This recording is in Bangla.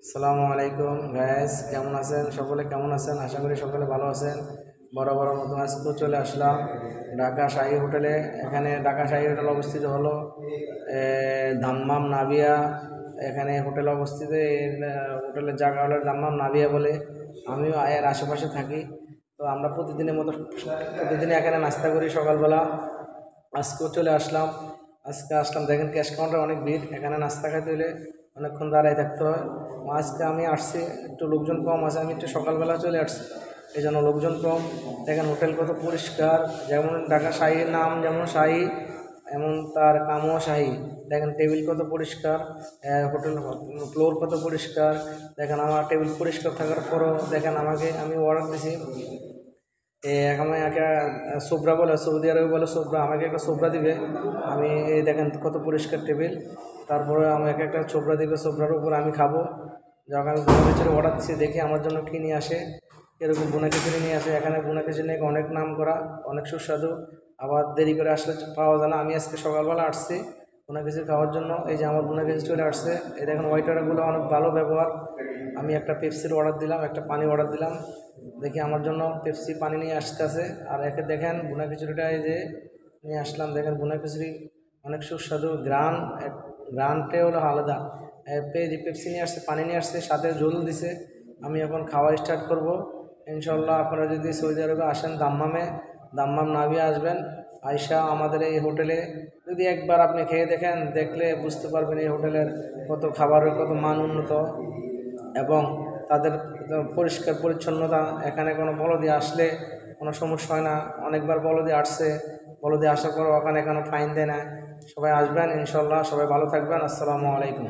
আসসালামু আলাইকুম গাইস, কেমন আছেন? সকলে কেমন আছেন? আশা করি সকলে ভালো আছেন। বরাবর মতো আজকেও চলে আসলাম ঢাকা শাহী হোটেলে। এখানে ঢাকা শাহী হোটেল অবস্থিত হলো দাম্মাম নাভিয়া। এখানে হোটেল অবস্থিত, হোটেলের জায়গা হলো দাম্মাম নাভিয়া বলে। আমিও এর আশেপাশে থাকি। তো আমরা প্রতিদিনের মতো প্রতিদিনই এখানে নাস্তা করি সকালবেলা। আজকেও চলে আসলাম। দেখেন ক্যাশ কাউন্টার অনেক ভিড়। এখানে নাস্তা খাইতে হলে অনেকক্ষণ দাঁড়ায় থাকতে হয়। আজকে আমি আসছি, একটু লোকজন কম আছে, আমি একটু সকালবেলা চলে আসছি, এই জন্য লোকজন কম। দেখেন হোটেল কত পরিষ্কার, যেমন ঢাকা শাহীর নাম যেমন শাহী, এমন তার কামও শাহী। দেখেন টেবিল কত পরিষ্কার, হোটেল ফ্লোর কত পরিষ্কার। দেখেন আমার টেবিল পরিষ্কার থাকার পরও দেখেন আমি অর্ডার দিছি, আমি একা সোবরা বলে, সৌদি আরবে বলে সোবরা, আমাকে একটা সোবরা দিবে। আমি এই দেখেন কত পরিষ্কার টেবিল, তারপরে আমাকে একটা ছোবরা দিবে, সোবরার উপর আমি খাবো। যখন আমি বোনা খিচুড়ি অর্ডার দিচ্ছি, দেখি আমার জন্য কী নিয়ে আসে। এরকম বোনা খিচুড়ি নিয়ে আসে। এখানে বোনা খিচুড়ি নিয়ে অনেক নাম করা, অনেক সুস্বাদু। আবার দেরি করে আসলে পাওয়া যায় না। আমি আজকে সকালবেলা আসছি বোনা খিচুড়ি খাওয়ার জন্য। এই যে আমার বোনা খিচুড়ি চলে আসছে। এই দেখেন ওয়েটারগুলো অনেক ভালো ব্যবহার। আমি একটা পেপসির অর্ডার দিলাম, একটা পানি অর্ডার দিলাম। দেখি আমার জন্য পেপসি পানি নিয়ে আসতেছে। আর একে দেখেন বোনা খিচুড়িটা এই যে নিয়ে আসলাম। দেখেন বোনা খিচুড়ি অনেক সুস্বাদু, গ্রানটে হলো আলাদা। যে পেপসি নিয়ে আসছে, পানি নিয়ে আসছে, সাথে ঝোল দিছে। আমি এখন খাওয়া স্টার্ট করব ইনশাল্লাহ। আপনারা যদি সৌদি আরবে আসেন, দাম্মাম নাভিয়া আসবেন, আয়শা আমাদের এই হোটেলে যদি একবার আপনি খেয়ে দেখেন, দেখলে বুঝতে পারবেন এই হোটেলের কত খাবারের কত মান উন্নত, এবং তাদের পরিষ্কার পরিচ্ছন্নতা। এখানে কোনো বলদি আসলে কোনো সমস্যা হয় না। অনেকবার বলদি আসছে, বলদি আসার পর ওখানে কোনো ফাইন দেয় না। সবাই আসবেন ইনশাল্লাহ, সবাই ভালো থাকবেন। আসসালামু আলাইকুম।